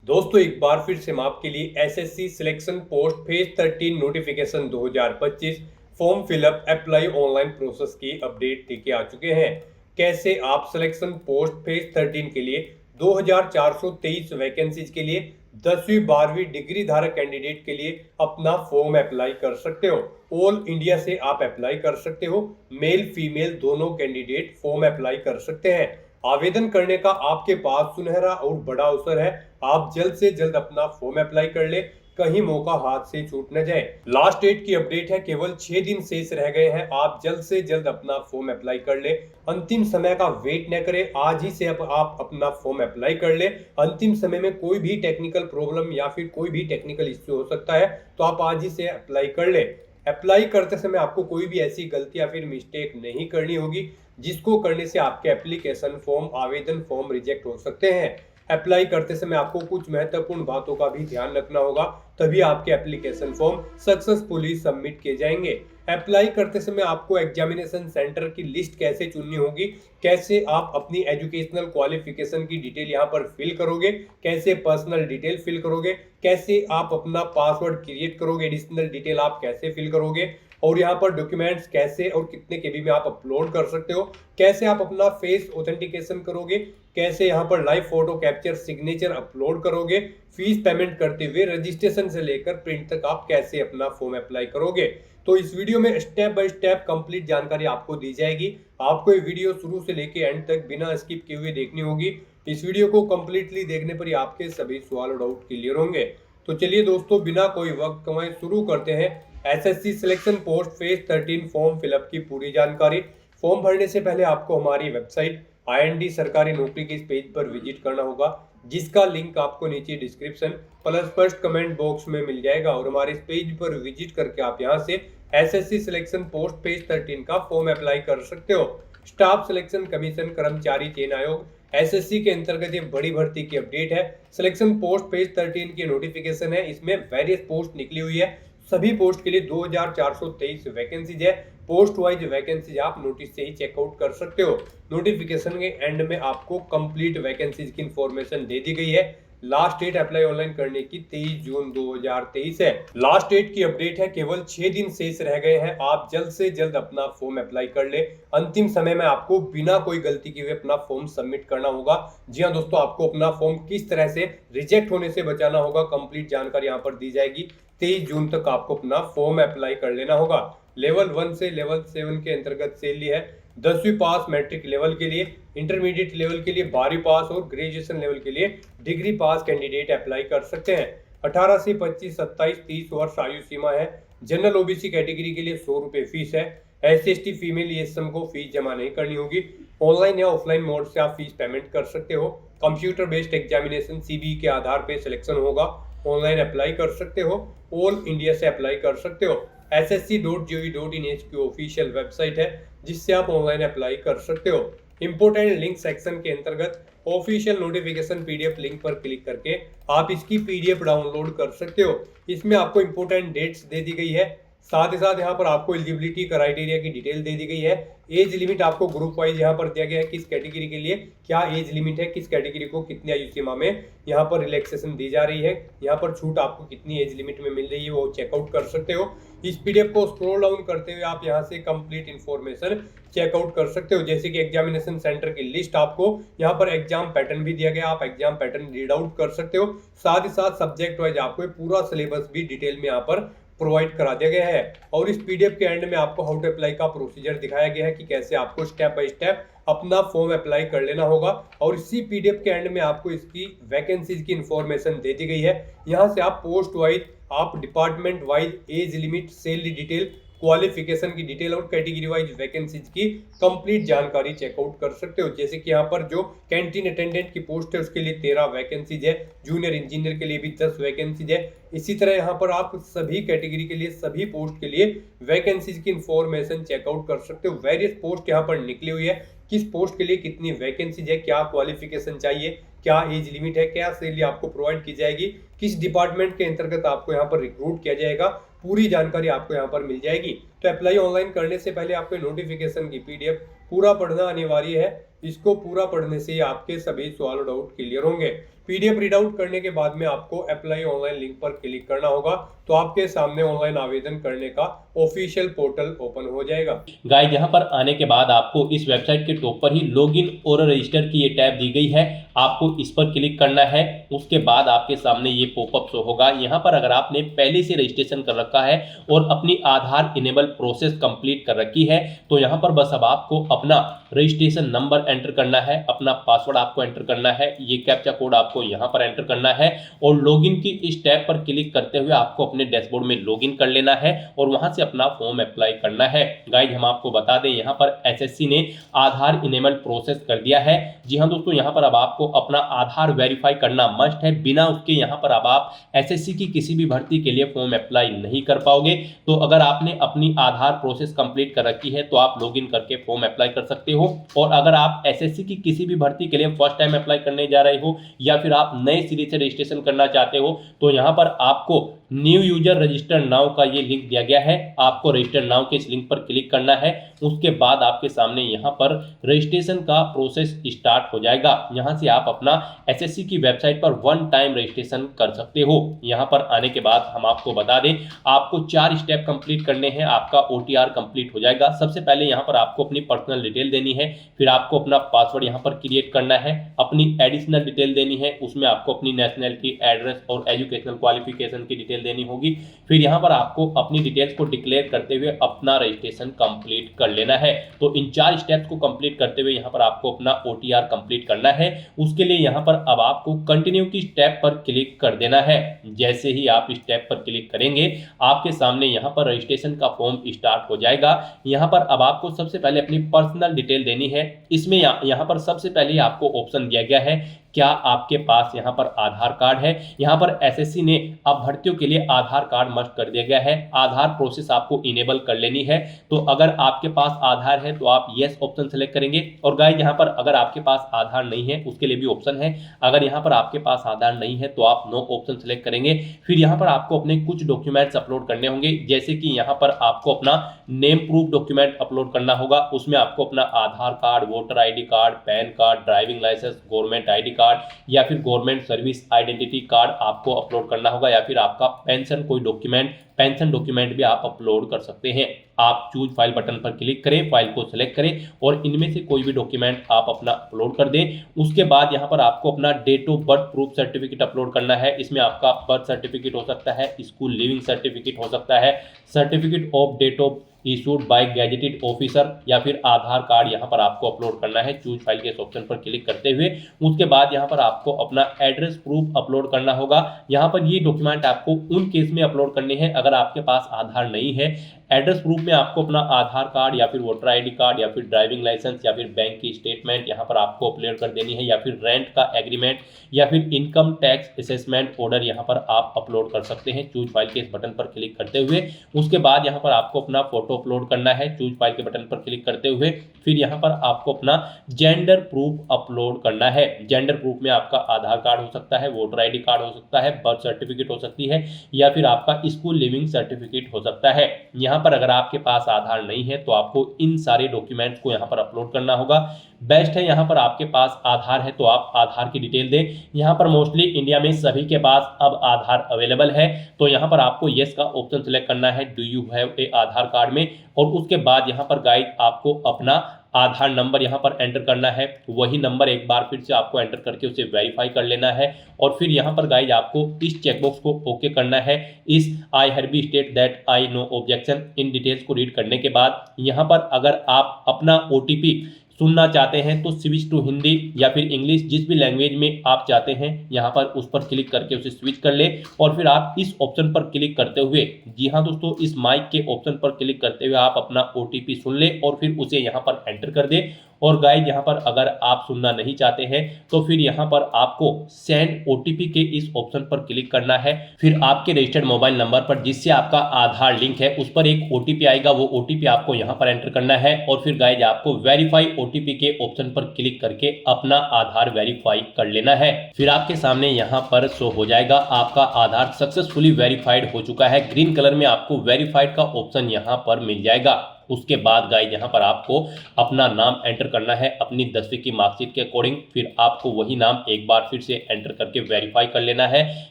दोस्तों एक बार फिर से हम आपके लिए SSC selection post phase 13 notification 2025 form fill up apply online process की अपडेट लेके आ चुके हैं। कैसे आप सिलेक्शन पोस्ट फेज 13 के लिए 2423 वैकेंसीज के लिए 10वीं 12वीं डिग्री धारक कैंडिडेट के लिए अपना फॉर्म अप्लाई कर सकते हो। ऑल इंडिया से आप अप्लाई कर सकते हो। मेल फीमेल दोनों कैंडिडेट फॉर्म अप्लाई कर सकते हैं। आवेदन करने का आपके पास सुनहरा और बड़ा अवसर है। आप जल्द से जल्द अपना फॉर्म अप्लाई कर ले, कहीं मौका हाथ से छूट न जाए। लास्ट डेट की अपडेट है, केवल 6 दिन शेष रह गए हैं। आप जल्द से जल्द अपना फॉर्म अप्लाई कर ले, अंतिम समय का वेट न करें, आज ही से आप अपना फॉर्म अप्लाई कर ले। अंतिम समय में कोई भी टेक्निकल प्रॉब्लम या फिर कोई भी टेक्निकल इश्यू हो सकता है, तो आप आज ही से अप्लाई कर ले। अप्लाई करते समय आपको कोई भी ऐसी गलती या फिर मिस्टेक नहीं करनी होगी जिसको करने से आपके एप्लीकेशन फॉर्म आवेदन फॉर्म रिजेक्ट हो सकते हैं। अप्लाई करते समय आपको कुछ महत्वपूर्ण बातों का भी ध्यान रखना होगा, तभी आपके एप्लीकेशन फॉर्म सक्सेसफुली सबमिट किए जाएंगे। अप्लाई करते समय आपको एग्जामिनेशन सेंटर की लिस्ट कैसे चुननी होगी, कैसे आप अपनी एजुकेशनल क्वालिफिकेशन की डिटेल यहाँ पर फिल करोगे, कैसे पर्सनल डिटेल फिल करोगे, कैसे आप अपना पासवर्ड क्रिएट करोगे, एडिशनल डिटेल आप कैसे फिल करोगे, और यहाँ पर डॉक्यूमेंट्स कैसे और कितने केबी में आप अपलोड कर सकते हो, कैसे आप अपना फेस ऑथेंटिकेशन करोगे, कैसे यहाँ पर live photo capture signature upload करोगे, फीस पेमेंट करते हुए रजिस्ट्रेशन से लेकर प्रिंट तक आप कैसे अपना फॉर्म अप्लाई करोगे। तो इस वीडियो में स्टेप बाय स्टेप कंप्लीट जानकारी आपको दी जाएगी। आपको ये वीडियो शुरू से लेकर एंड तक बिना स्किप किए हुए देखनी होगी। इस वीडियो को कंप्लीटली देखने पर ही आपके सभी सवाल और डाउट क्लियर होंगे। तो चलिए दोस्तों, बिना कोई वक्त गंवाए शुरू करते हैं SSC selection post phase 13 form fill up की पूरी जानकारी। फॉर्म भरने से पहले आपको हमारी वेबसाइट IND सरकारी नौकरी के इस पेज पर विजिट करना होगा, जिसका लिंक आपको नीचे description plus first comment box में मिल जाएगा। और हमारे इस पेज पर विजिट करके आप यहां से एसएससी सिलेक्शन पोस्ट फेज 13 का फॉर्म अप्लाई कर सकते हो। स्टाफ सिलेक्शन कमीशन कर्मचारी चयन आयोग एसएससी के अंतर्गत ये बड़ी भर्ती की अपडेट है। सिलेक्शन पोस्ट फेज 13 की नोटिफिकेशन है, इसमें वेरियस पोस्ट निकली हुई है। सभी पोस्ट के लिए 2423 वैकेंसीज है। पोस्ट वाइज वैकेंसीज आप नोटिस से ही चेकआउट कर सकते हो। नोटिफिकेशन के एंड में आपको कंप्लीट वैकेंसीज की इंफॉर्मेशन दे दी गई है। लास्ट डेट अप्लाई ऑनलाइन करने की 23 जून 2023 है। लास्ट डेट की अपडेट है, केवल 6 दिन शेष रह गए हैं। आप जल्द से जल्द अपना फॉर्म अप्लाई कर ले। अंतिम समय में आपको बिना कोई गलती किए अपना फॉर्म सबमिट करना होगा। जी हाँ दोस्तों, आपको अपना फॉर्म किस तरह से रिजेक्ट होने से बचाना होगा, कंप्लीट जानकारी यहाँ पर दी जाएगी। 23 जून तक आपको अपना फॉर्म अप्लाई कर लेना होगा। लेवल 1 से लेवल 7 के अंतर्गत सैलरी है। 10वीं पास मैट्रिक लेवल के लिए, इंटरमीडिएट लेवल के लिए 12वीं पास और ग्रेजुएशन लेवल के लिए डिग्री पास कैंडिडेट अप्लाई कर सकते हैं। 18 से 25, 27, 30 वर्ष आयु सीमा है। जनरल ओबीसी कैटेगरी के लिए 100 रुपये फीस है। SC/ST फीमेल ESM को फीस जमा नहीं करनी होगी। ऑनलाइन या ऑफलाइन मोड से आप फीस पेमेंट कर सकते हो। कंप्यूटर बेस्ड एग्जामिनेशन CBE के आधार पर सिलेक्शन होगा। ऑनलाइन अप्लाई कर सकते हो। ऑल इंडिया से अप्लाई कर सकते हो। ssc.gov.in की ऑफिशियल वेबसाइट है, जिससे आप ऑनलाइन अप्लाई कर सकते हो। इंपोर्टेंट लिंक सेक्शन के अंतर्गत ऑफिशियल नोटिफिकेशन PDF लिंक पर क्लिक करके आप इसकी PDF डाउनलोड कर सकते हो। इसमें आपको इंपोर्टेंट डेट्स दे दी गई है, साथ ही साथ यहाँ पर आपको एलिजिबिलिटी क्राइटेरिया की डिटेल दे दी गई है। एज लिमिट आपको ग्रुप वाइज यहाँ पर दिया गया है, किस कैटेगरी के लिए क्या एज लिमिट है, किस कैटेगरी को कितनी आयु सीमा में यहाँ पर रिलैक्सेशन दी जा रही है, यहाँ पर छूट आपको कितनी एज लिमिट में मिल रही है, वो चेकआउट कर सकते हो। इस PDF को स्क्रॉल डाउन करते हुए आप यहाँ से कंप्लीट इन्फॉर्मेशन चेकआउट कर सकते हो। जैसे कि एग्जामिनेशन सेंटर की लिस्ट, आपको यहाँ पर एग्जाम पैटर्न भी दिया गया, आप एग्जाम पैटर्न रीड आउट कर सकते हो। साथ ही साथ सब्जेक्ट वाइज आपको पूरा सिलेबस भी डिटेल में यहाँ पर प्रोवाइड करा दिया गया है। और इस PDF के एंड में आपको हाउ टू अप्लाई का प्रोसीजर दिखाया गया है कि कैसे आपको स्टेप बाय स्टेप अपना फॉर्म अप्लाई कर लेना होगा। और इसी PDF के एंड में आपको इसकी वैकेंसीज की इंफॉर्मेशन दे दी गई है। यहाँ से आप पोस्ट वाइज, आप department wise, age limit, salary detail, qualification की डिटेल और कैटेगरी वाइज वैकेंसीज की कंप्लीट जानकारी चेकआउट कर सकते हो। जैसे कि यहाँ पर जो कैंटीन अटेंडेंट की पोस्ट है उसके लिए 13 वैकेंसीज है। जूनियर इंजीनियर के लिए भी 10 वैकेंसीज है। इसी तरह यहाँ पर आप सभी कैटेगरी के लिए, सभी पोस्ट के लिए वैकेंसीज की इंफॉर्मेशन चेकआउट कर सकते हो। वेरियस पोस्ट यहाँ पर निकली हुई है, किस पोस्ट के लिए कितनी वैकेंसीज है, क्या क्वालिफिकेशन चाहिए, क्या एज लिमिट है, क्या सैलरी आपको प्रोवाइड की जाएगी, किस डिपार्टमेंट के अंतर्गत आपको यहाँ पर रिक्रूट किया जाएगा, पूरी जानकारी आपको यहाँ पर मिल जाएगी। तो अप्लाई ऑनलाइन करने से पहले आपको नोटिफिकेशन की PDF पूरा पढ़ना अनिवार्य है। इसको पूरा पढ़ने से आपके सभी सवाल और डाउट क्लियर होंगे। पीडीएफ रीड आउट करने के बाद में आपको अप्लाई ऑनलाइन लिंक पर क्लिक करना होगा, तो आपके सामने ऑनलाइन आवेदन करने का ऑफिशियल पोर्टल ओपन हो जाएगा। गाइस यहाँ पर आने के बाद आपको इस वेबसाइट के टॉप पर ही लॉगिन और रजिस्टर की ये टैब दी गई है, आपको इस पर क्लिक करना है। उसके बाद आपके सामने ये पॉपअप शो होगा। यहाँ पर अगर आपने पहले से रजिस्ट्रेशन कर रखा है और अपनी आधार इनेबल प्रोसेस कंप्लीट कर रखी है, तो यहाँ पर बस अब आपको अपना रजिस्ट्रेशन नंबर एंटर करना है, अपना पासवर्ड आपको एंटर करना है, ये कैप्चा कोड आपको यहाँ पर एंटर करना है और लॉगिन की इस टैब पर क्लिक करते हुए आपको अपने डैशबोर्ड में लॉगिन कर लेना है और वहां से अपना फॉर्म अप्लाई करना है। गाइस हम आपको बता दें यहाँ पर एसएससी ने आधार इनेबल प्रोसेस कर दिया है। जी हाँ दोस्तों, यहाँ पर अब आपको अपना आधार वेरीफाई करना मस्ट है। बिना उसके यहाँ पर अब आप एसएससी की किसी भी भर्ती के लिए फॉर्म अप्लाई नहीं कर पाओगे। तो अगर आपने अपनी आधार प्रोसेस कंप्लीट कर रखी है तो आप लॉगिन करके फॉर्म अप्लाई कर सकते हो। और अगर आप एसएससी की किसी भी भर्ती के लिए फर्स्ट टाइम अप्लाई करने जा रहे हो या फिर आप नए सिरे से रजिस्ट्रेशन करना चाहते हो, तो यहाँ पर आपको न्यू यूजर रजिस्टर नाउ का ये लिंक दिया गया है। आपको रजिस्टर नाउ के इस लिंक पर क्लिक करना है। उसके बाद आपके सामने यहाँ पर रजिस्ट्रेशन का प्रोसेस स्टार्ट हो जाएगा। यहाँ से आप अपना एसएससी की वेबसाइट पर वन टाइम रजिस्ट्रेशन कर सकते हो। यहाँ पर आने के बाद हम आपको बता दें, आपको 4 स्टेप कंप्लीट करने हैं, आपका ओटीआर कंप्लीट हो जाएगा। सबसे पहले यहाँ पर आपको अपनी पर्सनल डिटेल देनी है, फिर आपको अपना पासवर्ड यहाँ पर क्रिएट करना है, अपनी एडिशनल डिटेल देनी है, उसमें आपको अपनी नेशनैलिटी, एड्रेस और एजुकेशनल क्वालिफिकेशन की डिटेल देनी होगी। फिर यहाँ पर आपको अपनी डिटेल्स को डिक्लेयर करते हुए अपना रजिस्ट्रेशन कंप्लीट कर लेना है। तो इन 4 स्टेप्स को कंप्लीट करते हुए यहाँ पर आपको अपना ओटीआर कंप्लीट करना है। उसके लिए यहाँ पर अब आपको कंटिन्यू की स्टेप पर क्लिक कर देना है। जैसे ही आप स्टेप पर क्लिक करेंगे आपके सामने यहाँ पर रजिस्ट्रेशन का फॉर्म स्टार्ट हो जाएगा। यहाँ पर अब आपको सबसे पहले अपनी पर्सनल डिटेल देनी है। इसमें यहाँ पर सबसे पहले आपको ऑप्शन दिया गया है, क्या आपके पास यहाँ पर आधार कार्ड है। यहाँ पर एसएससी ने अब भर्तियों के लिए आधार कार्ड मस्ट कर दिया गया है। आधार प्रोसेस आपको इनेबल कर लेनी है। तो अगर आपके पास आधार है तो आप यस ऑप्शन सेलेक्ट करेंगे। और गाइस यहाँ पर अगर आपके पास आधार नहीं है उसके लिए भी ऑप्शन है। अगर यहाँ पर आपके पास आधार नहीं है तो आप नो ऑप्शन सेलेक्ट करेंगे। फिर यहाँ पर आपको अपने कुछ डॉक्यूमेंट्स अपलोड करने होंगे, जैसे कि यहाँ पर आपको अपना नेम प्रूफ डॉक्यूमेंट अपलोड करना होगा। उसमें आपको अपना Aadhaar card, voter ID card, PAN card, driving licence, government ID card या फिर गवर्नमेंट सर्विस आइडेंटिटी कार्ड आपको अपलोड करना होगा, या फिर आपका पेंशन कोई डॉक्यूमेंट, पेंशन डॉक्यूमेंट भी आप अपलोड कर सकते हैं। आप चूज फाइल बटन पर क्लिक करें, फाइल को सिलेक्ट करें और इनमें से कोई भी डॉक्यूमेंट आप अपना अपलोड कर दें। उसके बाद यहाँ पर आपको अपना date of birth proof certificate upload करना है। इसमें आपका बर्थ सर्टिफिकेट हो सकता है, स्कूल लिविंग सर्टिफिकेट हो सकता है, certificate of date of issued by gazetted officer या फिर आधार कार्ड यहाँ पर आपको अपलोड करना है चूज फाइल के ऑप्शन पर क्लिक करते हुए। उसके बाद यहाँ पर आपको अपना एड्रेस प्रूफ अपलोड करना होगा। यहाँ पर ये डॉक्यूमेंट आपको उन केस में अपलोड करने हैं अगर आपके पास आधार नहीं है। एड्रेस प्रूफ में आपको अपना आधार कार्ड या फिर वोटर आईडी कार्ड या फिर ड्राइविंग लाइसेंस या फिर बैंक की स्टेटमेंट यहाँ पर आपको अपलोड कर देनी है, या फिर रेंट का एग्रीमेंट या फिर इनकम टैक्स असेसमेंट ऑर्डर यहाँ पर आप अपलोड कर सकते हैं चूज फाइल के इस बटन पर क्लिक करते हुए। उसके बाद यहाँ पर आपको अपना फोटो अपलोड करना है चूज फाइल के बटन पर क्लिक करते हुए। फिर यहाँ पर आपको अपना जेंडर प्रूफ अपलोड करना है। जेंडर प्रूफ में आपका आधार कार्ड हो सकता है, वोटर आईडी कार्ड हो सकता है, बर्थ सर्टिफिकेट हो सकती है या फिर आपका स्कूल लिविंग सर्टिफिकेट हो सकता है। यहाँ पर अगर आपके पास आधार नहीं है तो आपको इन सारे डॉक्यूमेंट्स को यहाँ पर अपलोड करना होगा। बेस्ट है यहाँ पर आपके पास आधार है तो आप आधार की डिटेल दें। यहाँ पर मोस्टली इंडिया में सभी के पास अब आधार अवेलेबल है, तो यहाँ पर आपको यस का ऑप्शन सेलेक्ट करना है do you have a Aadhaar card में। और उसके बाद यहाँ पर गाइड आपको अपना आधार नंबर यहाँ पर एंटर करना है। वही नंबर एक बार फिर से आपको एंटर करके उसे वेरीफाई कर लेना है। और फिर यहाँ पर गाइज आपको इस चेकबॉक्स को ओके करना है। इस I have state that I know objection in details को रीड करने के बाद यहाँ पर अगर आप अपना ओटीपी सुनना चाहते हैं तो स्विच टू हिंदी या फिर इंग्लिश, जिस भी लैंग्वेज में आप चाहते हैं यहाँ पर उस पर क्लिक करके उसे स्विच कर ले। और फिर आप इस ऑप्शन पर क्लिक करते हुए, जी हाँ दोस्तों, इस माइक के ऑप्शन पर क्लिक करते हुए आप अपना ओटीपी सुन ले और फिर उसे यहाँ पर एंटर कर दे। और गाइज यहाँ पर अगर आप सुनना नहीं चाहते हैं तो फिर यहाँ पर आपको सेंड ओटीपी के इस ऑप्शन पर क्लिक करना है। फिर आपके रजिस्टर्ड मोबाइल नंबर पर जिससे आपका आधार लिंक है उस पर एक ओटीपी आएगा, वो ओटीपी आपको यहाँ पर एंटर करना है। और फिर गाइज आपको वेरीफाई ओटीपी के ऑप्शन पर क्लिक करके अपना आधार वेरीफाई कर लेना है। फिर आपके सामने यहाँ पर शो हो जाएगा आपका आधार सक्सेसफुली वेरीफाइड हो चुका है। ग्रीन कलर में आपको वेरीफाइड का ऑप्शन यहाँ पर मिल जाएगा। उसके बाद गाइज यहाँ पर आपको अपना नाम एंटर करना है अपनी 10वीं की मार्कशीट के अकॉर्डिंग। फिर आपको वही नाम एक बार फिर से एंटर करके वेरीफाई कर लेना है।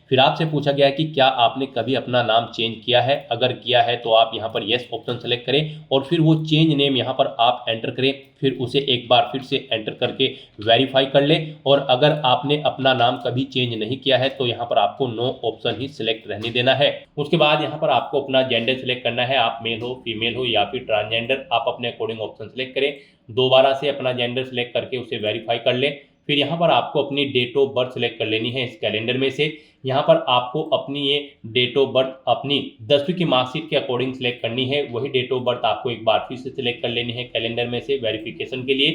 फिर आपसे पूछा गया है कि क्या आपने कभी अपना नाम चेंज किया है, अगर किया है तो आप यहाँ पर येस ऑप्शन सेलेक्ट करें और फिर वो चेंज नेम यहाँ पर आप एंटर करें। फिर उसे एक बार फिर से एंटर करके वेरीफाई कर लें। और अगर आपने अपना नाम कभी चेंज नहीं किया है तो यहाँ पर आपको नो ऑप्शन ही सिलेक्ट रहने देना है। उसके बाद यहाँ पर आपको अपना जेंडर सिलेक्ट करना है, आप मेल हो, फीमेल हो या फिर ट्रांसजेंडर, आप अपने अकॉर्डिंग ऑप्शन सेलेक्ट करें। दोबारा से अपना जेंडर सेलेक्ट करके उसे वेरीफाई कर लें। फिर यहाँ पर आपको अपनी डेट ऑफ बर्थ सेलेक्ट कर लेनी है इस कैलेंडर में से। यहाँ पर आपको अपनी ये डेट ऑफ बर्थ अपनी 10वीं की मार्कशीट के अकॉर्डिंग सेलेक्ट करनी है। वही डेट ऑफ बर्थ आपको एक बार फिर से सिलेक्ट कर लेनी है कैलेंडर में से वेरिफिकेशन के लिए।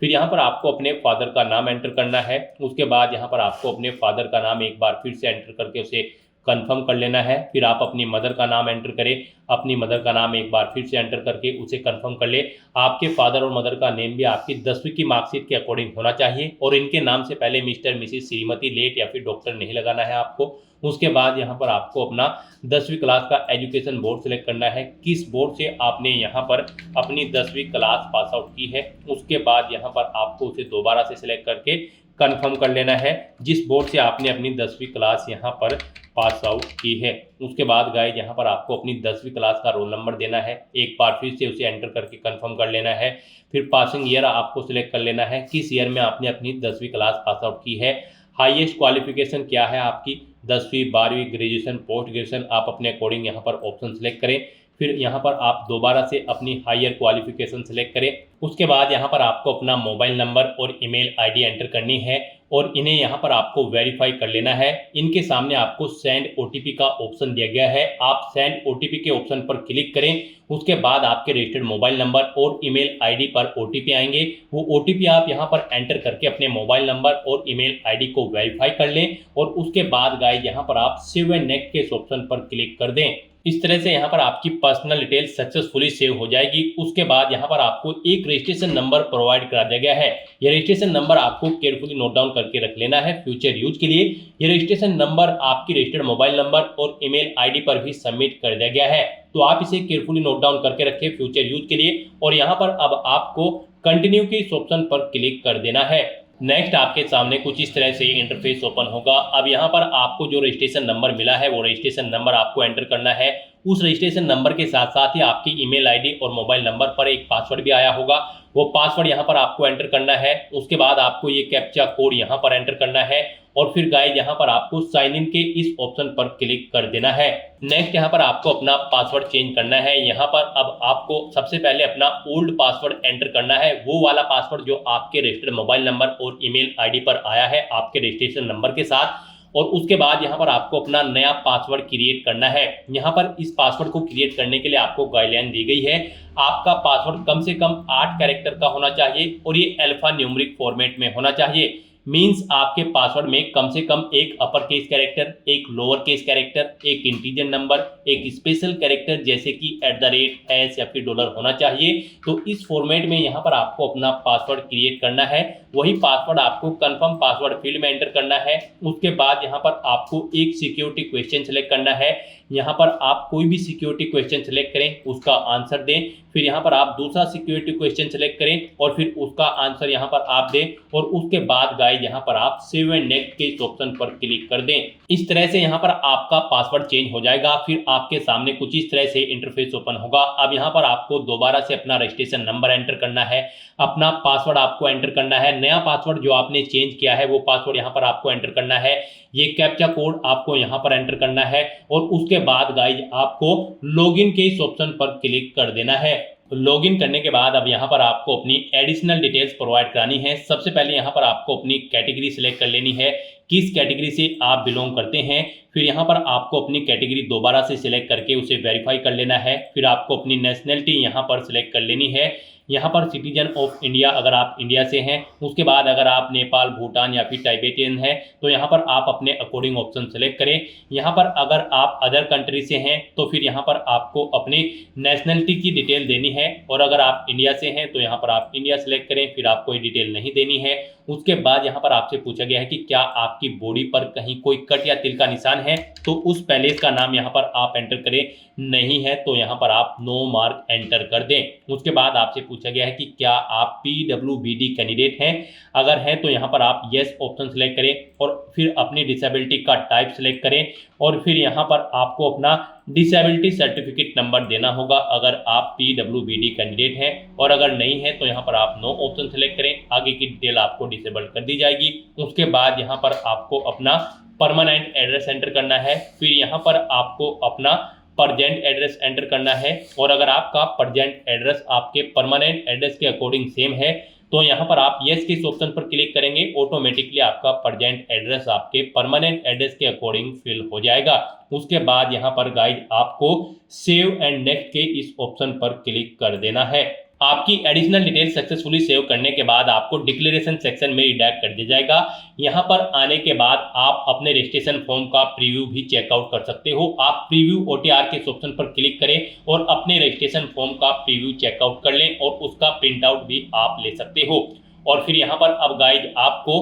फिर यहाँ पर आपको अपने फादर का नाम एंटर करना है। उसके बाद यहाँ पर आपको अपने फादर का नाम एक बार फिर से एंटर करके उसे कंफर्म कर लेना है। फिर आप अपनी मदर का नाम एंटर करें, अपनी मदर का नाम एक बार फिर से एंटर करके उसे कंफर्म कर ले। आपके फादर और मदर का नेम भी आपकी 10वीं की मार्कशीट के अकॉर्डिंग होना चाहिए और इनके नाम से पहले मिस्टर, मिसिस, श्रीमती, लेट या फिर डॉक्टर नहीं लगाना है आपको। उसके बाद यहाँ पर आपको अपना 10वीं क्लास का एजुकेशन बोर्ड सेलेक्ट करना है, किस बोर्ड से आपने यहाँ पर अपनी 10वीं क्लास पास आउट की है। उसके बाद यहाँ पर आपको उसे दोबारा से सिलेक्ट करके कंफर्म कर लेना है जिस बोर्ड से आपने अपनी 10वीं क्लास यहाँ पर पास आउट की है। उसके बाद गाइज यहाँ पर आपको अपनी 10वीं क्लास का रोल नंबर देना है, एक बार फिर से उसे एंटर करके कंफर्म कर लेना है। फिर पासिंग ईयर आपको सिलेक्ट कर लेना है, किस ईयर में आपने अपनी 10वीं क्लास पास आउट की है। हाईएस्ट क्वालिफिकेशन क्या है आपकी, 10वीं, 12वीं, ग्रेजुएशन, पोस्ट ग्रेजुएशन, आप अपने अकॉर्डिंग यहाँ पर ऑप्शन सेलेक्ट करें। फिर यहाँ पर आप दोबारा से अपनी हायर क्वालिफिकेशन सेलेक्ट करें। उसके बाद यहाँ पर आपको अपना मोबाइल नंबर और ईमेल आईडी एंटर करनी है और इन्हें यहाँ पर आपको वेरीफाई कर लेना है। इनके सामने आपको सेंड ओटीपी का ऑप्शन दिया गया है, आप सेंड ओटीपी के ऑप्शन पर क्लिक करें। उसके बाद आपके रजिस्टर्ड मोबाइल नंबर और ईमेल आईडी पर ओटीपी आएंगे। वो ओटीपी आप यहाँ पर एंटर करके अपने मोबाइल नंबर और ईमेल आईडी को वेरीफाई कर लें और उसके बाद गाइस यहाँ पर आप सेव एंड नेक्स्ट के ऑप्शन पर क्लिक कर दें। इस तरह से यहाँ पर आपकी पर्सनल डिटेल सक्सेसफुली सेव हो जाएगी। उसके बाद यहाँ पर आपको एक रजिस्ट्रेशन नंबर प्रोवाइड करा दिया गया है। ये रजिस्ट्रेशन नंबर आपको केयरफुली नोट डाउन करके रख लेना है फ्यूचर यूज के लिए। ये रजिस्ट्रेशन नंबर आपकी रजिस्टर्ड मोबाइल नंबर और ईमेल आईडी पर भी सबमिट कर दिया गया है, तो आप इसे केयरफुली नोट डाउन करके रखें फ्यूचर यूज के लिए। और यहाँ पर अब आपको कंटिन्यू के इस ऑप्शन पर क्लिक कर देना है। नेक्स्ट आपके सामने कुछ इस तरह से इंटरफेस ओपन होगा। अब यहाँ पर आपको जो रजिस्ट्रेशन नंबर मिला है वो रजिस्ट्रेशन नंबर आपको एंटर करना है। उस रजिस्ट्रेशन नंबर के साथ साथ ही आपकी ईमेल आईडी और मोबाइल नंबर पर एक पासवर्ड भी आया होगा, वो पासवर्ड यहाँ पर आपको एंटर करना है। उसके बाद आपको ये कैप्चा कोड यहाँ पर एंटर करना है और फिर गाइस यहाँ पर आपको साइन इन के इस ऑप्शन पर क्लिक कर देना है। नेक्स्ट यहाँ पर आपको अपना पासवर्ड चेंज करना है। यहाँ पर अब आपको सबसे पहले अपना ओल्ड पासवर्ड एंटर करना है, वो वाला पासवर्ड जो आपके रजिस्टर्ड मोबाइल नंबर और ईमेल आईडी पर आया है आपके रजिस्ट्रेशन नंबर के साथ। और उसके बाद यहाँ पर आपको अपना नया पासवर्ड क्रिएट करना है। यहाँ पर इस पासवर्ड को क्रिएट करने के लिए आपको गाइडलाइन दी गई है। आपका पासवर्ड कम से कम 8 कैरेक्टर का होना चाहिए और ये अल्फा न्यूमेरिक फॉर्मेट में होना चाहिए। मींस आपके पासवर्ड में कम से कम एक अपर केस कैरेक्टर, एक लोअर केस कैरेक्टर, एक इंटीजर नंबर, एक स्पेशल कैरेक्टर जैसे कि @ या फिर डॉलर होना चाहिए। तो इस फॉर्मेट में यहाँ पर आपको अपना पासवर्ड क्रिएट करना है। वही पासवर्ड आपको कंफर्म पासवर्ड फील्ड में एंटर करना है। उसके बाद यहाँ पर आपको एक सिक्योरिटी क्वेश्चन सेलेक्ट करना है। यहाँ पर आप कोई भी सिक्योरिटी क्वेश्चन सेलेक्ट करें, उसका आंसर दें। फिर यहाँ पर आप दूसरा सिक्योरिटी क्वेश्चन सेलेक्ट करें और फिर उसका आंसर यहाँ पर आप दें और उसके बाद गाइस यहाँ पर आप सेव एंड नेक्स्ट के इस ऑप्शन पर क्लिक कर दें। इस तरह से यहाँ पर आपका पासवर्ड चेंज हो जाएगा। फिर आपके सामने कुछ इस तरह से इंटरफेस ओपन होगा। अब यहाँ पर आपको दोबारा से अपना रजिस्ट्रेशन नंबर एंटर करना है, अपना पासवर्ड आपको एंटर करना है। नया पासवर्ड जो आपने चेंज किया है वो पासवर्ड यहाँ पर आपको एंटर करना है। ये कैप्चा कोड आपको यहाँ पर एंटर करना है और उसके बाद गाइज आपको लॉगिन के इस ऑप्शन पर क्लिक कर देना है। लॉगिन करने के बाद अब यहाँ पर आपको अपनी एडिशनल डिटेल्स प्रोवाइड करानी है। सबसे पहले यहाँ पर आपको अपनी कैटेगरी सिलेक्ट कर लेनी है, किस कैटेगरी से आप बिलोंग करते हैं। फिर यहाँ पर आपको अपनी कैटेगरी दोबारा से सिलेक्ट करके उसे वेरीफाई कर लेना है। फिर आपको अपनी नेशनलिटी यहाँ पर सिलेक्ट कर लेनी है। यहाँ पर सिटीजन ऑफ इंडिया अगर आप इंडिया से हैं। उसके बाद अगर आप नेपाल, भूटान या फिर टाइबेटियन हैं तो यहाँ पर आप अपने अकॉर्डिंग ऑप्शन सेलेक्ट करें। यहाँ पर अगर आप अदर कंट्री से हैं तो फिर यहाँ पर आपको अपनी नेशनलिटी की डिटेल देनी है और अगर आप इंडिया से हैं तो यहाँ पर आप इंडिया सेलेक्ट करें, फिर आपको ये डिटेल नहीं देनी है। उसके बाद यहाँ पर आपसे पूछा गया है कि क्या आप आपकी बॉडी पर कहीं कोई कट या तिल का निशान है तो उस पैलेस का नाम यहाँ पर आप एंटर करें, नहीं है तो यहाँ पर आप नो मार्क एंटर कर दें। उसके बाद आपसे पूछा गया है कि क्या आप PWBD कैंडिडेट हैं, अगर हैं तो यहाँ पर आप यस ऑप्शन सेलेक्ट करें और फिर अपनी डिसेबिलिटी का टाइप सेलेक्ट करें और फिर यहाँ पर आपको अपना डिसेबिलिटी सर्टिफिकेट नंबर देना होगा अगर आप PWBD कैंडिडेट हैं, और अगर नहीं है तो यहाँ पर आप नो ऑप्शन सेलेक्ट करें, आगे की डिटेल आपको डिसेबल कर दी जाएगी। उसके बाद यहाँ पर आपको अपना परमानेंट एड्रेस एंटर करना है, फिर यहाँ पर आपको अपना परजेंट एड्रेस एंटर करना है, और अगर आपका परजेंट एड्रेस आपके परमानेंट एड्रेस के अकॉर्डिंग सेम है तो यहाँ पर आप यस के इस ऑप्शन पर क्लिक करेंगे, ऑटोमेटिकली आपका परजेंट एड्रेस आपके परमानेंट एड्रेस के अकॉर्डिंग फिल हो जाएगा। उसके बाद यहाँ पर गाइड आपको सेव एंड नेक्स्ट के इस ऑप्शन पर क्लिक कर देना है। आपकी एडिशनल डिटेल सक्सेसफुली सेव करने के बाद आपको डिक्लेरेशन सेक्शन में रिडायरेक्ट कर दिया जाएगा। यहाँ पर आने के बाद आप अपने रजिस्ट्रेशन फॉर्म का प्रीव्यू भी चेकआउट कर सकते हो। आप प्रीव्यू OTR के ऑप्शन पर क्लिक करें और अपने रजिस्ट्रेशन फॉर्म का प्रीव्यू चेकआउट कर लें और उसका प्रिंट आउट भी आप ले सकते हो। और फिर यहाँ पर अब गाइड आपको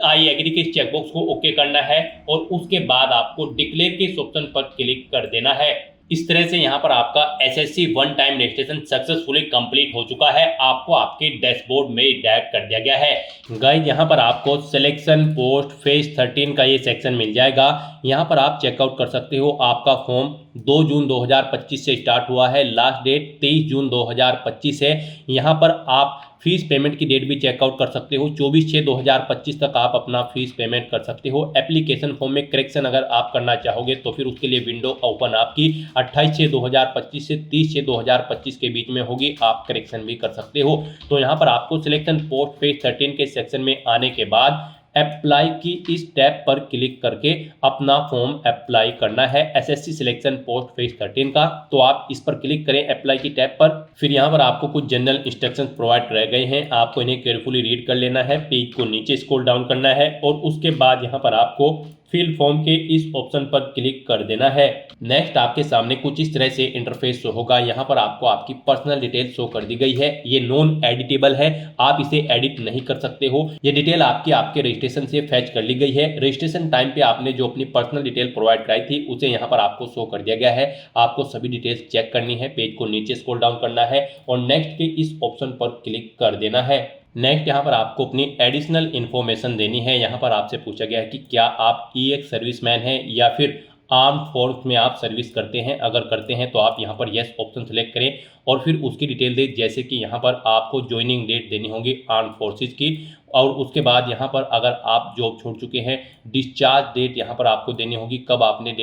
आई एग्री के चेकबॉक्स को ओके करना है और उसके बाद आपको डिक्लेयर के ऑप्शन पर क्लिक कर देना है। इस तरह से यहाँ पर आपका SSC one time registration successfully complete हो चुका है, आपको आपके डैशबोर्ड में डायरेक्ट कर दिया गया है। गाइस यहाँ पर आपको सिलेक्शन पोस्ट फेज 13 का ये सेक्शन मिल जाएगा, यहाँ पर आप चेकआउट कर सकते हो। आपका फॉर्म 2 जून 2025 से स्टार्ट हुआ है, लास्ट डेट 23 जून 2025 है। यहाँ पर आप फीस पेमेंट की डेट भी चेकआउट कर सकते हो, 24/6/2025 तक आप अपना फीस पेमेंट कर सकते हो। एप्लीकेशन फॉर्म में करेक्शन अगर आप करना चाहोगे तो फिर उसके लिए विंडो ओपन आपकी 28/6/2025 से 30/6/2025 के बीच में होगी, आप करेक्शन भी कर सकते हो। तो यहाँ पर आपको सिलेक्शन पोस्ट पेज 13 के सेक्शन में आने के बाद अप्लाई की इस टैब पर क्लिक करके अपना फॉर्म अप्लाई करना है SSC सिलेक्शन पोस्ट फेज 13 का। तो आप इस पर क्लिक करें अप्लाई की टैब पर। फिर यहाँ पर आपको कुछ जनरल इंस्ट्रक्शंस प्रोवाइड रह गए हैं, आपको इन्हें केयरफुली रीड कर लेना है, पेज को नीचे स्क्रॉल डाउन करना है और उसके बाद यहाँ पर आपको फिल फॉर्म के इस ऑप्शन पर क्लिक कर देना है। नेक्स्ट आपके सामने कुछ इस तरह से इंटरफेस शो होगा, यहाँ पर आपको आपकी पर्सनल डिटेल शो कर दी गई है। ये नॉन एडिटेबल है, आप इसे एडिट नहीं कर सकते हो। ये डिटेल आपके रजिस्ट्रेशन से फैच कर ली गई है। रजिस्ट्रेशन टाइम पे आपने जो अपनी पर्सनल डिटेल प्रोवाइड कराई थी उसे यहाँ पर आपको शो कर दिया गया है। आपको सभी डिटेल्स चेक करनी है, पेज को नीचे स्क्रॉल डाउन करना है और नेक्स्ट के इस ऑप्शन पर क्लिक कर देना है। नेक्स्ट यहाँ पर आपको अपनी एडिशनल इन्फॉर्मेशन देनी है। यहाँ पर आपसे पूछा गया है कि क्या आप EX सर्विसमैन हैं या फिर आर्म फोर्स में आप सर्विस करते हैं, अगर करते हैं तो आप यहाँ पर यस ऑप्शन सेलेक्ट करें और फिर उसकी डिटेल दें, जैसे कि यहाँ पर आपको ज्वाइनिंग डेट देनी होगी आर्म फोर्सेस की, और उसके बाद यहाँ पर अगर आप जॉब छोड़ चुके हैं डिस्चार्ज डेट यहाँ पर आपको देनी होगी, कब आपने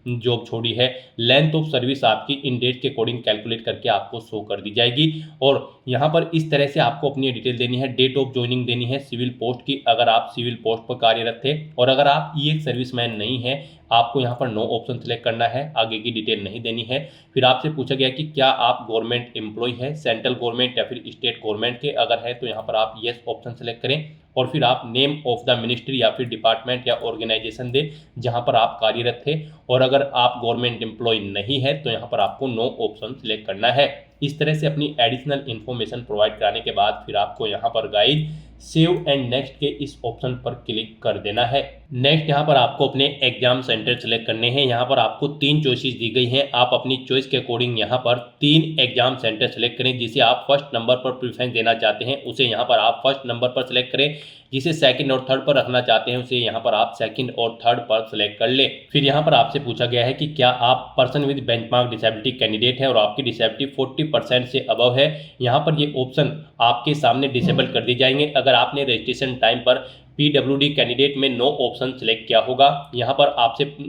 जॉब छोड़ी है। लेंथ ऑफ सर्विस आपकी इन डेट के अकॉर्डिंग कैलकुलेट करके आपको शो कर दी जाएगी। और यहाँ पर इस तरह से आपको अपनी डिटेल देनी है। डेट ऑफ ज्वाइनिंग देनी है सिविल पोस्ट की, अगर आप सिविल पोस्ट पर कार्यरत थे, और अगर आप EX सर्विसमैन नहीं है आपको यहाँ पर नो ऑप्शन सेलेक्ट करना है, आगे की डिटेल नहीं देनी है। फिर आपसे पूछा गया कि क्या आप गवर्नमेंट एम्प्लॉय है, सेंट्रल गवर्नमेंट या फिर स्टेट गवर्नमेंट के, अगर है तो यहाँ पर आप यस ऑप्शन सेलेक्ट करें और फिर आप नेम ऑफ द मिनिस्ट्री या फिर डिपार्टमेंट या ऑर्गेनाइजेशन दें जहाँ पर आप कार्यरत थे, और अगर आप गवर्नमेंट एम्प्लॉय नहीं है तो यहाँ पर आपको नो ऑप्शन सेलेक्ट करना है। इस तरह से अपनी एडिशनल इन्फॉर्मेशन प्रोवाइड कराने के बाद फिर आपको यहाँ पर गाइड सेव एंड नेक्स्ट के इस ऑप्शन पर क्लिक कर देना है। नेक्स्ट यहाँ पर आपको अपने एग्जाम सेंटर सेलेक्ट करने हैं। यहाँ पर आपको 3 चॉइसेस दी गई हैं, आप अपनी चॉइस के अकॉर्डिंग यहाँ पर 3 एग्जाम सेंटर सेलेक्ट करें। जिसे आप फर्स्ट नंबर पर प्रेफरेंस देना चाहते हैं उसे यहाँ पर आप फर्स्ट नंबर पर सेलेक्ट करें, जिसे सेकंड और थर्ड पर रखना चाहते हैं उसे यहाँ पर आप सेकंड और थर्ड पर सेलेक्ट कर ले। फिर यहाँ पर आपसे पूछा गया है कि क्या आप person with benchmark disability candidate है और आपकी डिसेबिलिटी 40% से अबव है। यहाँ पर ये ऑप्शन आपके सामने डिसेबल कर दी जाएंगे अगर आपने रजिस्ट्रेशन टाइम पर PWD कैंडिडेट में नो ऑप्शन सेलेक्ट किया होगा। यहाँ पर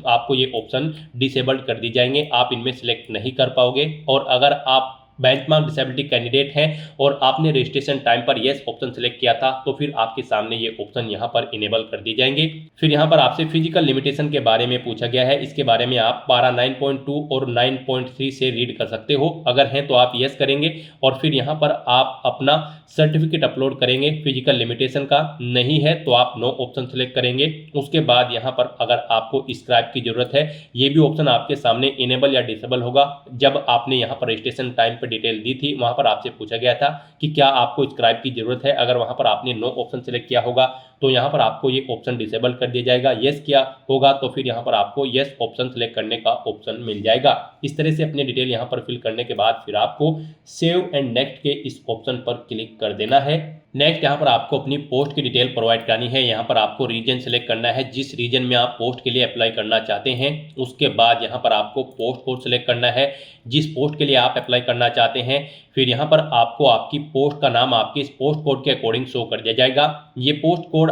आपको ये ऑप्शन डिसेबल्ड कर दी जाएंगे, आप इनमें सेलेक्ट नहीं कर पाओगे। और अगर आप बेंचमार्क डिसेबिलिटी कैंडिडेट हैं और आपने रजिस्ट्रेशन टाइम पर यस ऑप्शन सेलेक्ट किया था तो फिर आपके सामने ये ऑप्शन यहाँ पर इनेबल कर दी जाएंगे। फिर यहाँ पर आपसे फिजिकल लिमिटेशन के बारे में पूछा गया है, इसके बारे में आप पारा 9.2 और 9.3 से रीड कर सकते हो, अगर हैं तो आप यस करेंगे और फिर यहाँ पर आप अपना सर्टिफिकेट अपलोड करेंगे फिजिकल लिमिटेशन का, नहीं है तो आप नो ऑप्शन सेलेक्ट करेंगे। उसके बाद यहाँ पर अगर आपको स्क्राइब की जरूरत है, ये भी ऑप्शन आपके सामने इनेबल या डिसेबल होगा। जब आपने यहाँ पर रजिस्ट्रेशन टाइम पर डिटेल दी थी वहां पर आपसे पूछा गया था कि क्या आपको स्क्राइब की जरूरत है, अगर वहां पर आपने नो ऑप्शन सेलेक्ट किया होगा तो यहाँ पर आपको ये ऑप्शन डिसेबल कर दिया जाएगा। येस किया होगा तो फिर यहाँ पर आपको येस ऑप्शन सेलेक्ट करने का ऑप्शन मिल जाएगा। इस तरह से अपने डिटेल यहाँ पर फिल करने के बाद फिर आपको सेव एंड नेक्स्ट के इस ऑप्शन पर क्लिक कर देना है। नेक्स्ट यहाँ पर आपको अपनी पोस्ट की डिटेल प्रोवाइड करनी है। यहाँ पर आपको रीजन सेलेक्ट करना है, जिस रीजन में आप पोस्ट के लिए अप्लाई करना चाहते हैं। उसके बाद यहाँ पर आपको पोस्ट कोड सेलेक्ट करना है, जिस पोस्ट के लिए आप अप्लाई करना चाहते हैं। फिर यहाँ पर आपको आपकी पोस्ट का नाम आपके इस पोस्ट कोड के अकॉर्डिंग शो कर दिया जाएगा। ये पोस्ट कोड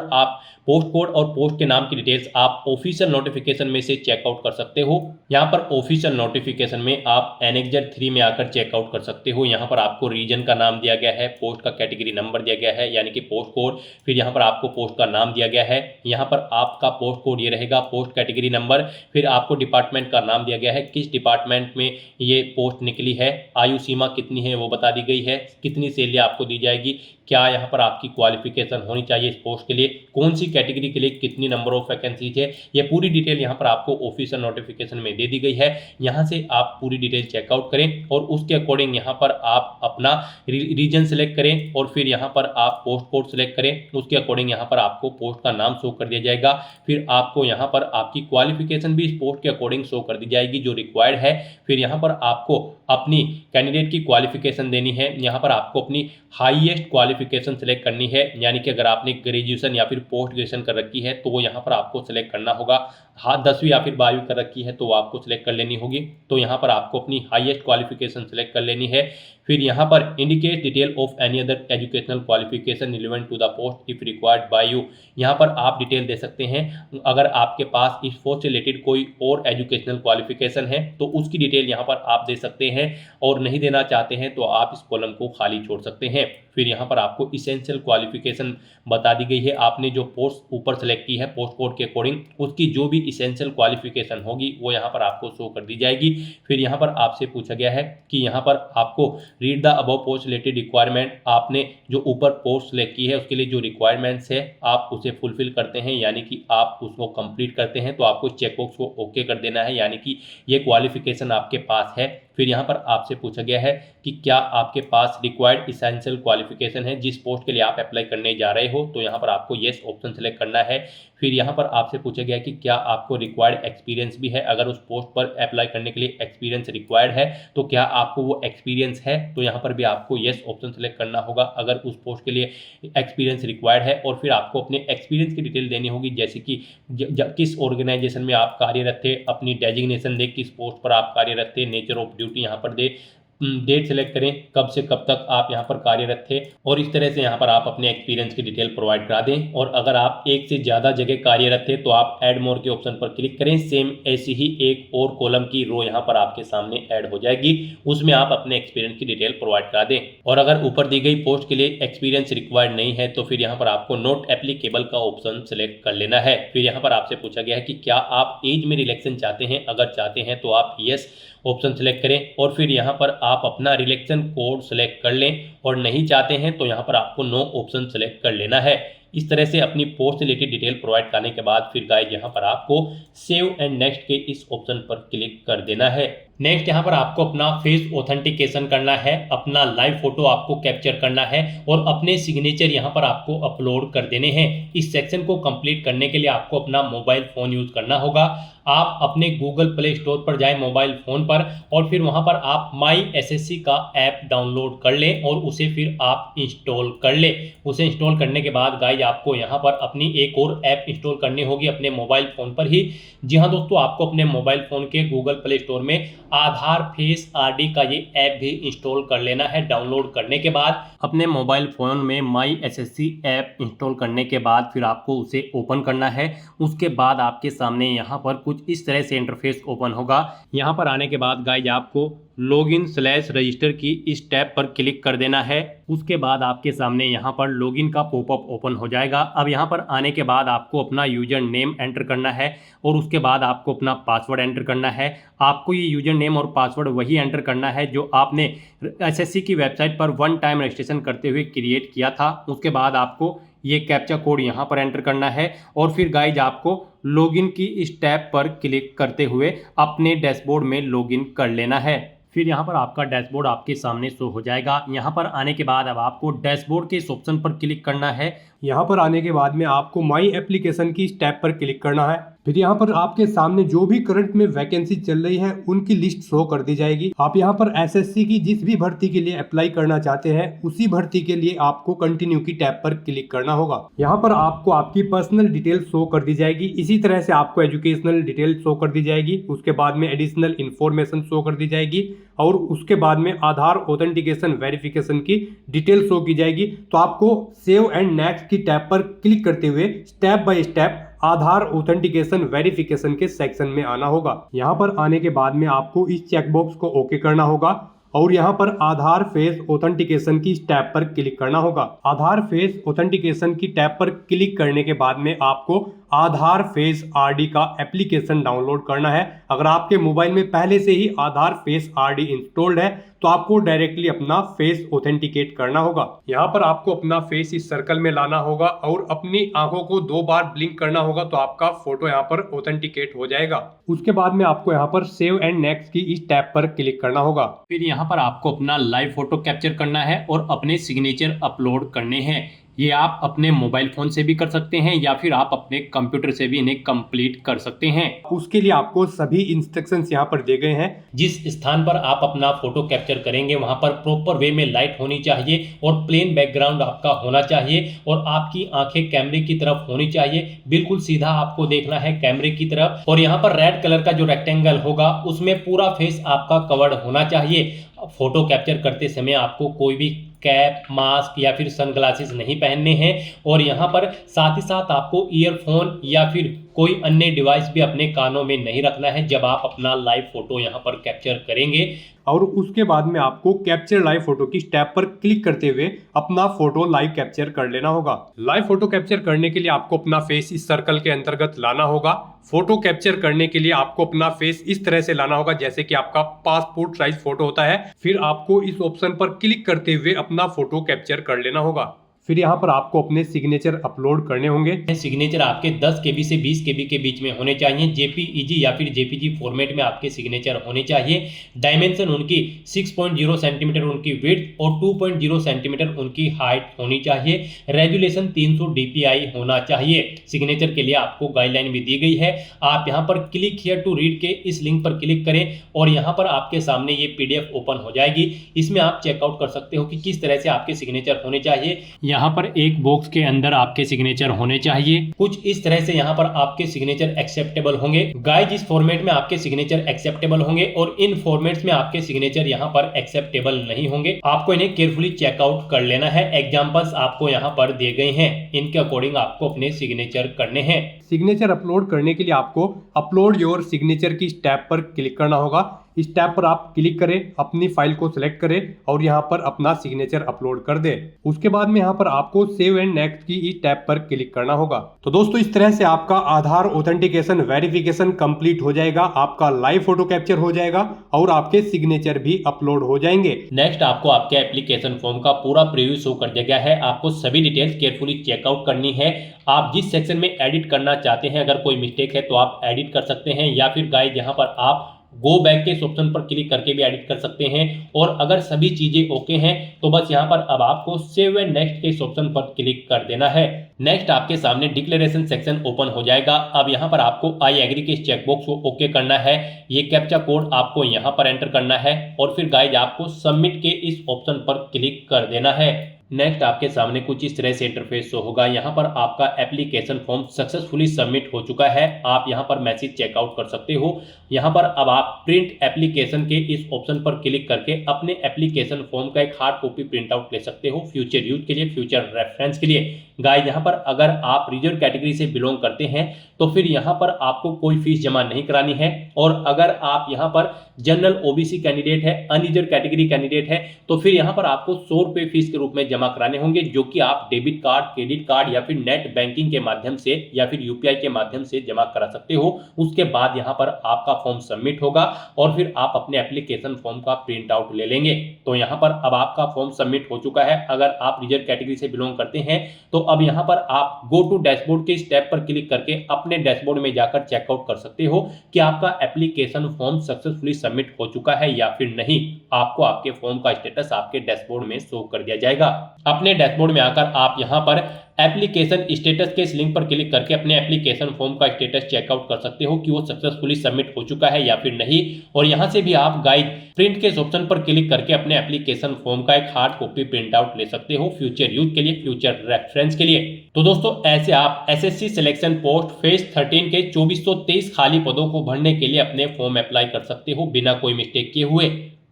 और पोस्ट के नाम की डिटेल्स आप ऑफिशियल नोटिफिकेशन में से चेकआउट कर सकते हो। यहाँ पर ऑफिशियल नोटिफिकेशन में आप एनेक्जर 3 में आकर चेकआउट कर सकते हो। यहाँ पर आपको रीजन का नाम दिया गया है, पोस्ट का कैटेगरी नंबर दिया गया है यानी कि पोस्ट कोड, फिर यहाँ पर आपको पोस्ट का नाम दिया गया है। यहाँ पर आपका पोस्ट कोड ये रहेगा, पोस्ट कैटेगरी नंबर, फिर आपको डिपार्टमेंट का नाम दिया गया है, किस डिपार्टमेंट में ये पोस्ट निकली है, आयु सीमा कितनी है वो बता दी गई है, कितनी सैलरी आपको दी जाएगी, क्या यहाँ पर आपकी क्वालिफिकेशन होनी चाहिए इस पोस्ट के लिए, कौन सी कैटेगरी के लिए कितनी नंबर ऑफ वैकेंसीज है, ये पूरी डिटेल यहाँ पर आपको ऑफिशियल नोटिफिकेशन में दे दी गई है। यहाँ से आप पूरी डिटेल चेकआउट करें और उसके अकॉर्डिंग यहाँ पर आप अपना रीजन सेलेक्ट करें और फिर यहाँ पर आप पोस्ट कोड सेलेक्ट करें। उसके अकॉर्डिंग यहाँ पर आपको पोस्ट का नाम शो कर दिया जाएगा। फिर आपको यहाँ पर आपकी क्वालिफिकेशन भी इस पोस्ट के अकॉर्डिंग शो कर दी जाएगी जो रिक्वायर्ड है। फिर यहाँ पर आपको अपनी कैंडिडेट की क्वालिफिकेशन देनी है। यहाँ पर आपको अपनी हाईएस्ट क्वालिफिकेशन सेलेक्ट करनी है, यानी कि अगर आपने ग्रेजुएशन या फिर पोस्ट ग्रेजुएशन कर रखी है तो वो यहाँ पर आपको सेलेक्ट करना होगा। हाँ, 10वीं या फिर 12वीं कर रखी है तो वो आपको सेलेक्ट कर लेनी होगी। तो यहाँ पर आपको अपनी हाईएस्ट क्वालिफिकेशन सेलेक्ट कर लेनी है। फिर यहाँ पर indicate detail of any other educational qualification relevant to the post if required by you. यहाँ पर आप डिटेल दे सकते हैं, अगर आपके पास इस पोस्ट से रिलेटेड कोई और एजुकेशनल क्वालिफिकेशन है तो उसकी डिटेल यहाँ पर आप दे सकते हैं, और नहीं देना चाहते हैं तो आप इस कॉलम को खाली छोड़ सकते हैं। फिर यहाँ पर आपको इसेंशियल क्वालिफिकेशन बता दी गई है। आपने जो पोस्ट ऊपर सेलेक्ट की है पोस्ट कोड के अकॉर्डिंग, उसकी जो भी इसेंशियल क्वालिफिकेशन होगी वो यहाँ पर आपको शो कर दी जाएगी। फिर यहाँ पर आपसे पूछा गया है कि यहाँ पर आपको read the above post related requirement, आपने जो ऊपर पोस्ट सेलेक्ट की है उसके लिए जो रिक्वायरमेंट्स है आप उसे फुलफिल करते हैं, यानी कि आप उसको कंप्लीट करते हैं तो आपको चेकबॉक्स को ओके कर देना है, यानी कि ये क्वालिफिकेशन आपके पास है। फिर यहाँ पर आपसे पूछा गया है कि क्या आपके पास रिक्वायर्ड इसेंशियल क्वालिफिकेशन है जिस पोस्ट के लिए आप अप्लाई करने जा रहे हो, तो यहाँ पर आपको येस ऑप्शन सेलेक्ट करना है। फिर यहाँ पर आपसे पूछा गया कि क्या आपको रिक्वायर्ड एक्सपीरियंस भी है, अगर उस पोस्ट पर अप्लाई करने के लिए एक्सपीरियंस रिक्वायर्ड है तो क्या आपको वो एक्सपीरियंस है, तो यहाँ पर भी आपको येस ऑप्शन सेलेक्ट करना होगा अगर उस पोस्ट के लिए एक्सपीरियंस रिक्वायर्ड है। और फिर आपको अपने एक्सपीरियंस की डिटेल देनी होगी, जैसे कि किस ऑर्गेनाइजेशन में आप कार्यरत थे, अपनी डेजिग्नेशन दे, किस पोस्ट पर आप कार्यरत थे, नेचर ऑफ ड्यूटी यहाँ पर दे, डेट सेलेक्ट करें कब से कब तक आप यहाँ पर कार्यरत थे, और इस तरह से यहाँ पर आप अपने एक्सपीरियंस की डिटेल प्रोवाइड करा दें। और अगर आप एक से ज़्यादा जगह कार्यरत थे तो आप ऐड मोर के ऑप्शन पर क्लिक करें। सेम ऐसी ही एक और कॉलम की रो यहाँ पर आपके सामने ऐड हो जाएगी, उसमें आप अपने एक्सपीरियंस की डिटेल प्रोवाइड करा दें। और अगर ऊपर दी गई पोस्ट के लिए एक्सपीरियंस रिक्वायर्ड नहीं है तो फिर यहाँ पर आपको नॉट एप्लीकेबल का ऑप्शन सेलेक्ट कर लेना है। फिर यहाँ पर आपसे पूछा गया है कि क्या आप एज में रिलैक्सेशन चाहते हैं, अगर चाहते हैं तो आप यस ऑप्शन सेलेक्ट करें और फिर यहाँ पर आप अपना रिलैक्सेशन कोड सेलेक्ट कर लें, और नहीं चाहते हैं तो यहाँ पर आपको नो ऑप्शन सेलेक्ट कर लेना है। इस तरह से अपनी पोस्ट से रिलेटेड डिटेल प्रोवाइड करने के बाद फिर गाइस यहाँ पर आपको सेव एंड नेक्स्ट के इस ऑप्शन पर क्लिक कर देना है। नेक्स्ट यहाँ पर आपको अपना फेस ऑथेंटिकेशन करना है, अपना लाइव फोटो आपको कैप्चर करना है और अपने सिग्नेचर यहाँ पर आपको अपलोड कर देने हैं। इस सेक्शन को कंप्लीट करने के लिए आपको अपना मोबाइल फ़ोन यूज़ करना होगा। आप अपने गूगल प्ले स्टोर पर जाएं मोबाइल फ़ोन पर, और फिर वहाँ पर आप माई एसएससी का ऐप डाउनलोड कर लें और उसे फिर आप इंस्टॉल कर लें। उसे इंस्टॉल करने के बाद गाइस आपको यहाँ पर अपनी एक और ऐप इंस्टॉल करनी होगी अपने मोबाइल फ़ोन पर ही। जी हाँ दोस्तों, आपको अपने मोबाइल फ़ोन के गूगल प्ले स्टोर में आधार फेस आरडी का ये ऐप भी इंस्टॉल कर लेना है। डाउनलोड करने के बाद अपने मोबाइल फ़ोन में माई एसएससी ऐप इंस्टॉल करने के बाद फिर आपको उसे ओपन करना है। उसके बाद आपके सामने यहाँ पर कुछ इस तरह से इंटरफेस ओपन होगा। यहाँ पर आने के बाद गाइस आपको लॉगिन/रजिस्टर की इस टैब पर क्लिक कर देना है। उसके बाद आपके सामने यहाँ पर लॉगिन का पॉपअप ओपन हो जाएगा। अब यहाँ पर आने के बाद आपको अपना यूजर नेम एंटर करना है और उसके बाद आपको अपना पासवर्ड एंटर करना है। आपको ये यूजर नेम और पासवर्ड वही एंटर करना है जो आपने एसएससी की वेबसाइट पर वन टाइम रजिस्ट्रेशन करते हुए क्रिएट किया था। उसके बाद आपको ये कैप्चा कोड यहाँ पर एंटर करना है और फिर गाइज आपको लॉगिन की इस टैब पर क्लिक करते हुए अपने डैशबोर्ड में लॉगिन कर लेना है। फिर यहाँ पर आपका डैशबोर्ड आपके सामने शो हो जाएगा। यहाँ पर आने के बाद अब आपको डैशबोर्ड के इस ऑप्शन पर क्लिक करना है। यहाँ पर आने के बाद में आपको माई एप्लीकेशन की इस टैब पर क्लिक करना है। फिर यहाँ पर आपके सामने जो भी करंट में वैकेंसी चल रही है उनकी लिस्ट शो कर दी जाएगी। आप यहाँ पर एसएससी की जिस भी भर्ती के लिए अप्लाई करना चाहते हैं उसी भर्ती के लिए आपको कंटिन्यू की टैब पर क्लिक करना होगा। यहाँ पर आपको आपकी पर्सनल डिटेल शो कर दी जाएगी। इसी तरह से आपको एजुकेशनल डिटेल शो कर दी जाएगी। उसके बाद में एडिशनल इंफॉर्मेशन शो कर दी जाएगी और उसके बाद में आधार ऑथेंटिकेशन वेरिफिकेशन की डिटेल शो की जाएगी। तो आपको सेव एंड नेक्स्ट की टैब पर क्लिक करते हुए step by step Aadhaar authentication verification के सेक्शन में आना होगा। यहाँ पर आने के बाद में आपको इस चेकबॉक्स को ओके करना होगा और यहाँ पर आधार फेस ऑथेंटिकेशन की टैब पर क्लिक करना होगा। आधार फेस ऑथेंटिकेशन की टैब पर क्लिक करने के बाद में आपको आधार फेस आरडी का एप्लीकेशन डाउनलोड करना है। अगर आपके मोबाइल में पहले से ही आधार फेस आरडी इंस्टॉल्ड है तो आपको डायरेक्टली अपना फेस ऑथेंटिकेट करना होगा। यहाँ पर आपको अपना फेस इस सर्कल में लाना होगा और अपनी आंखों को 2 बार ब्लिंक करना होगा तो आपका फोटो यहाँ पर ऑथेंटिकेट हो जाएगा। उसके बाद में आपको यहाँ पर सेव एंड नेक्स्ट की इस टैब पर क्लिक करना होगा। फिर यहाँ पर आपको अपना लाइव फोटो कैप्चर करना है और अपने सिग्नेचर अपलोड करने हैं। ये आप अपने मोबाइल फोन से भी कर सकते हैं या फिर आप अपने कंप्यूटर से भी इन्हें कंप्लीट कर सकते हैं। उसके लिए आपको सभी इंस्ट्रक्शंस यहाँ पर दिए गए हैं। जिस स्थान पर आप अपना फोटो कैप्चर करेंगे वहां पर प्रॉपर वे में लाइट होनी चाहिए और प्लेन बैकग्राउंड आपका होना चाहिए और आपकी आंखें कैमरे की तरफ होनी चाहिए। बिल्कुल सीधा आपको देखना है कैमरे की तरफ और यहाँ पर रेड कलर का जो रेक्टेंगल होगा उसमें पूरा फेस आपका कवर्ड होना चाहिए। फोटो कैप्चर करते समय आपको कोई भी कैप, मास्क या फिर सनग्लासेस नहीं पहनने हैं और यहाँ पर साथ ही साथ आपको ईयरफोन या फिर कोई अन्य डिवाइस भी अपने कानों में नहीं रखना है जब आप अपना लाइव फोटो यहाँ पर कैप्चर करेंगे। और उसके बाद में आपको कैप्चर लाइव फोटो की टैब पर क्लिक करते हुए अपना फोटो लाइव कैप्चर कर लेना होगा। लाइव फोटो कैप्चर करने के लिए आपको अपना फेस इस सर्कल के अंतर्गत लाना होगा। फोटो कैप्चर करने के लिए आपको अपना फेस इस तरह से लाना होगा जैसे कि आपका पासपोर्ट साइज फोटो होता है। फिर आपको इस ऑप्शन पर क्लिक करते हुए अपना फोटो कैप्चर कर लेना होगा। फिर यहाँ पर आपको अपने सिग्नेचर अपलोड करने होंगे। सिग्नेचर आपके 10 KB से 20 KB के बीच में होने चाहिए। जेपीईजी या फिर जेपीजी फॉर्मेट में आपके सिग्नेचर होने चाहिए। डायमेंशन उनकी 6.0 सेंटीमीटर उनकी विड्थ और 2.0 सेंटीमीटर उनकी हाइट होनी चाहिए। रेजुलेशन 300 DPI होना चाहिए। सिग्नेचर के लिए आपको गाइडलाइन भी दी गई है। आप यहाँ पर क्लिक हियर टू रीड के इस लिंक पर क्लिक करें और यहाँ पर आपके सामने ये PDF ओपन हो जाएगी। इसमें आप चेकआउट कर सकते हो कि किस तरह से आपके सिग्नेचर होने चाहिए। यहाँ पर एक बॉक्स के अंदर आपके सिग्नेचर होने चाहिए। कुछ इस तरह से यहाँ पर आपके सिग्नेचर एक्सेप्टेबल होंगे। गाइस, इस फॉर्मेट में आपके सिग्नेचर एक्सेप्टेबल होंगे और इन फॉर्मेट्स में आपके सिग्नेचर यहाँ पर एक्सेप्टेबल नहीं होंगे। आपको इन्हें केयरफुली चेकआउट कर लेना है। एग्जांपल्स आपको यहाँ पर दिए गए हैं, इनके अकॉर्डिंग आपको अपने सिग्नेचर करने हैं। सिग्नेचर अपलोड करने के लिए आपको अपलोड योर सिग्नेचर की टैब पर क्लिक करना होगा। इस टैब पर आप क्लिक करें, अपनी फाइल को सिलेक्ट करें और यहाँ पर अपना सिग्नेचर अपलोड कर दें। उसके बाद में यहाँ पर आपको सेव एंड नेक्स्ट की इस टैब पर क्लिक करना होगा। तो दोस्तों, इस तरह से आपका आधार ऑथेंटिकेशन वेरिफिकेशन कंप्लीट हो जाएगा। आपका लाइव फोटो कैप्चर हो जाएगा और आपके सिग्नेचर भी अपलोड हो जाएंगे। नेक्स्ट आपको आपके एप्लीकेशन फॉर्म का पूरा प्रीव्यू शो कर दिया गया है। आपको सभी डिटेल्स केयरफुली चेकआउट करनी है। आप जिस सेक्शन में एडिट करना चाहते हैं, अगर कोई मिस्टेक है तो आप एडिट कर सकते हैं या फिर गाइस यहाँ पर आप गो बैक के इस ऑप्शन पर क्लिक करके भी एडिट कर सकते हैं। और अगर सभी चीजें ओके हैं तो बस यहाँ पर अब आपको सेव एंड नेक्स्ट के इस ऑप्शन पर क्लिक कर देना है। नेक्स्ट आपके सामने डिक्लेरेशन सेक्शन ओपन हो जाएगा। अब यहाँ पर आपको आई एग्री के इस चेकबॉक्स को ओके करना है। ये कैप्चा कोड आपको यहाँ पर एंटर करना है और फिर गाइज आपको सबमिट के इस ऑप्शन पर क्लिक कर देना है। नेक्स्ट आपके सामने कुछ इस तरह से इंटरफेस शो होगा। यहाँ पर आपका एप्लीकेशन फॉर्म सक्सेसफुली सबमिट हो चुका है। आप यहाँ पर मैसेज चेकआउट कर सकते हो। यहाँ पर अब आप प्रिंट एप्लीकेशन के इस ऑप्शन पर क्लिक करके अपने एप्लीकेशन फॉर्म का एक हार्ड कॉपी प्रिंट आउट ले सकते हो, फ्यूचर यूज के लिए, फ्यूचर रेफरेंस के लिए। गाइस, यहाँ पर अगर आप रिजर्व कैटेगरी से बिलोंग करते हैं तो फिर यहाँ पर आपको कोई फीस जमा नहीं करानी है। और अगर आप यहाँ पर जनरल OBC कैंडिडेट है, अनरिजर्व कैटेगरी कैंडिडेट है, तो फिर यहाँ पर आपको 100 रुपये फीस के रूप में जमा जमा कराने होंगे, जो कि आप डेबिट कार्ड, क्रेडिट कार्ड या फिर नेट बैंकिंग के माध्यम से या फिर यूपीआई के माध्यम से जमा करा सकते हो। उसके बाद यहाँ पर आपका फॉर्म सबमिट होगा और फिर आप अपने एप्लीकेशन फॉर्म का प्रिंट आउट ले लेंगे। तो यहाँ पर अब आपका फॉर्म सबमिट हो चुका है। अगर आप रिजर्व कैटेगरी से बिलोंग करते हैं तो अब यहाँ पर आप गो टू डैशबोर्ड के इस टैब पर क्लिक करके अपने डैशबोर्ड में जाकर चेकआउट कर सकते हो कि आपका एप्लीकेशन फॉर्म सक्सेसफुली सबमिट हो चुका है या फिर नहीं। आपको आपके फॉर्म का स्टेटस आपके डैशबोर्ड में शो कर दिया जाएगा। अपने डैशबोर्ड में आकर आप यहाँ पर एप्लीकेशन स्टेटस के इस लिंक पर क्लिक करके अपने एप्लीकेशन फॉर्म का स्टेटस चेकआउट कर सकते हो कि वो सक्सेसफुली सबमिट हो चुका है या फिर नहीं। और यहाँ से भी आप गाइड प्रिंट के इस ऑप्शन पर क्लिक करके अपने एप्लीकेशन फॉर्म का एक हार्ड कॉपी प्रिंट आउट ले सकते हो फ्यूचर यूज के लिए, फ्यूचर रेफरेंस के लिए। तो दोस्तों ऐसे आप एसएससी सिलेक्शन पोस्ट फेज 13 के 2423 खाली पदों को भरने के लिए अपने फॉर्म अप्लाई कर सकते हो बिना कोई मिस्टेक किए हुए।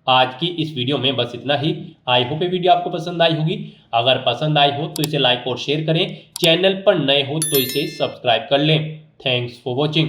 आज की इस वीडियो में बस इतना ही। आई होप ये वीडियो आपको पसंद आई होगी। अगर पसंद आई हो तो इसे लाइक और शेयर करें। चैनल पर नए हो तो इसे सब्सक्राइब कर लें। Thanks for watching.